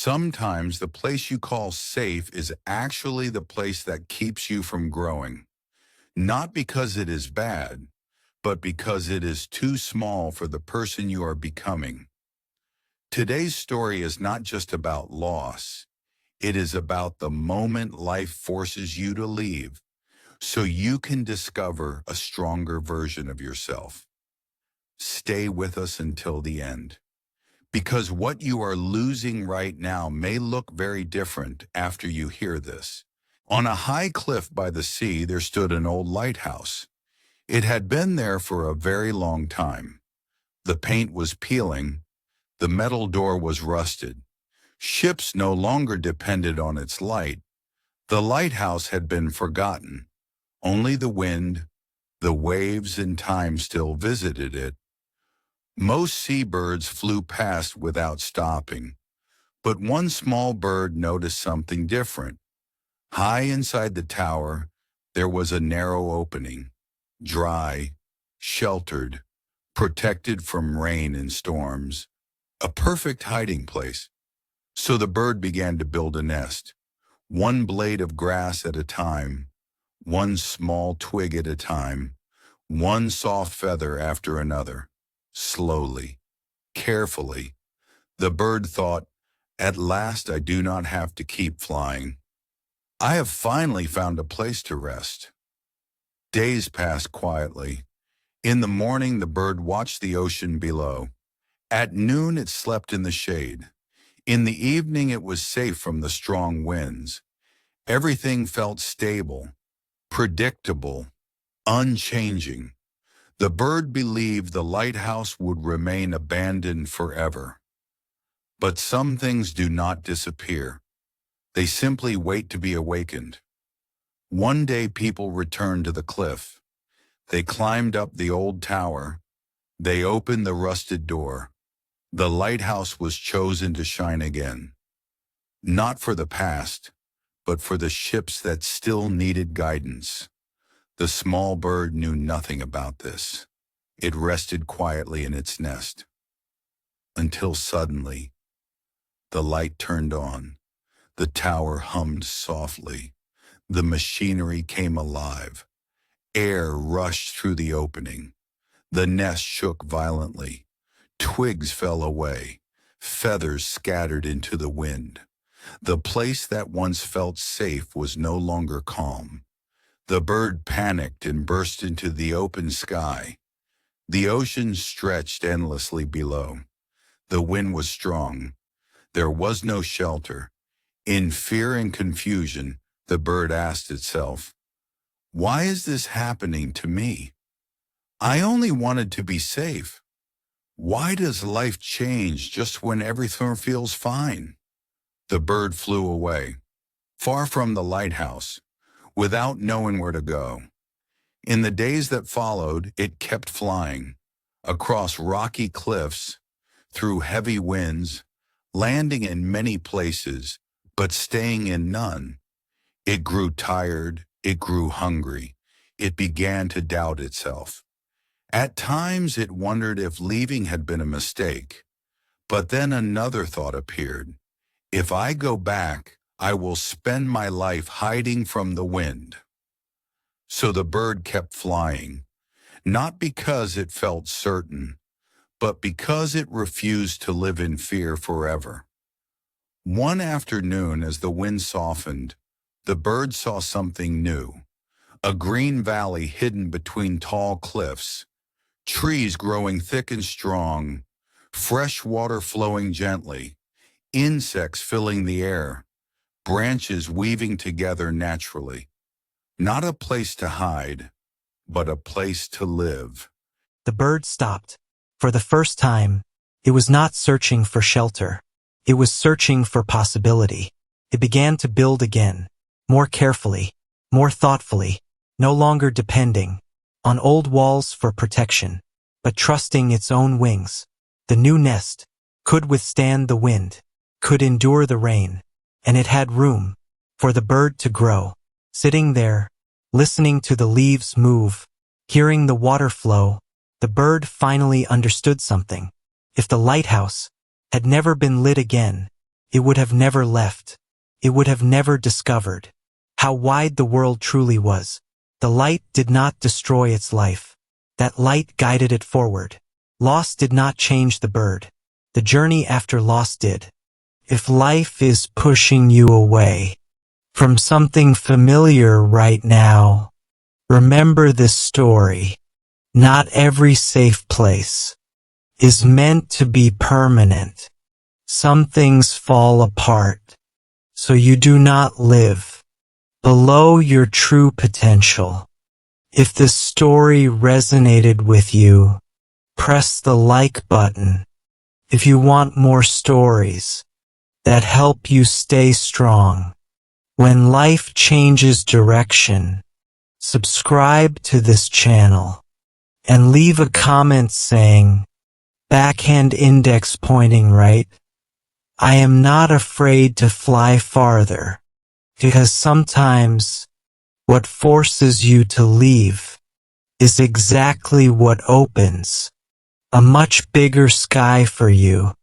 Sometimes the place you call safe is actually the place that keeps you from growing. Not because it is bad, but because it is too small for the person you are becoming. Today's story is not just about loss. It is about the moment life forces you to leave so you can discover a stronger version of yourself. Stay with us until the end, because what you are losing right now may look very different after you hear this. On a high cliff by the sea, there stood an old lighthouse. It had been there for a very long time. The paint was peeling, the metal door was rusted. Ships no longer depended on its light. The lighthouse had been forgotten. Only the wind, the waves, and time still visited it. Most seabirds flew past without stopping, but one small bird noticed something different. High inside the tower, there was a narrow opening, dry, sheltered, protected from rain and storms, a perfect hiding place. So the bird began to build a nest, one blade of grass at a time, one small twig at a time, one soft feather after another. Slowly, carefully, the bird thought, "At last I do not have to keep flying. I have finally found a place to rest." Days passed quietly. In the morning, the bird watched the ocean below. At noon, it slept in the shade. In the evening, it was safe from the strong winds. Everything felt stable, predictable, unchanging. The bird believed the lighthouse would remain abandoned forever. But some things do not disappear. They simply wait to be awakened. One day people returned to the cliff. They climbed up the old tower. They opened the rusted door. The lighthouse was chosen to shine again. Not for the past, but for the ships that still needed guidance. The small bird knew nothing about this. It rested quietly in its nest. Until suddenly, the light turned on. The tower hummed softly. The machinery came alive. Air rushed through the opening. The nest shook violently. Twigs fell away. Feathers scattered into the wind. The place that once felt safe was no longer calm. The bird panicked and burst into the open sky. The ocean stretched endlessly below. The wind was strong. There was no shelter. In fear and confusion, the bird asked itself, "Why is this happening to me? I only wanted to be safe. Why does life change just when everything feels fine?" The bird flew away, far from the lighthouse, without knowing where to go. In the days that followed, it kept flying, across rocky cliffs, through heavy winds, landing in many places, but staying in none. It grew tired, it grew hungry, it began to doubt itself. At times it wondered if leaving had been a mistake, but then another thought appeared. If I go back, I will spend my life hiding from the wind. So the bird kept flying, not because it felt certain, but because it refused to live in fear forever. One afternoon, as the wind softened, the bird saw something new. A green valley hidden between tall cliffs, trees growing thick and strong, fresh water flowing gently, insects filling the air, branches weaving together naturally. Not a place to hide, but a place to live. The bird stopped. For the first time, it was not searching for shelter. It was searching for possibility. It began to build again, more carefully, more thoughtfully, no longer depending on old walls for protection, but trusting its own wings. The new nest could withstand the wind, could endure the rain, and it had room for the bird to grow. Sitting there, listening to the leaves move, hearing the water flow, the bird finally understood something. If the lighthouse had never been lit again, it would have never left. It would have never discovered how wide the world truly was. The light did not destroy its life. That light guided it forward. Loss did not change the bird. The journey after loss did. If life is pushing you away from something familiar right now, remember this story. Not every safe place is meant to be permanent. Some things fall apart, so you do not live below your true potential. If this story resonated with you, press the like button. If you want more stories that help you stay strong when life changes direction, subscribe to this channel and leave a comment saying, backhand index pointing right. I am not afraid to fly farther, because sometimes what forces you to leave is exactly what opens a much bigger sky for you.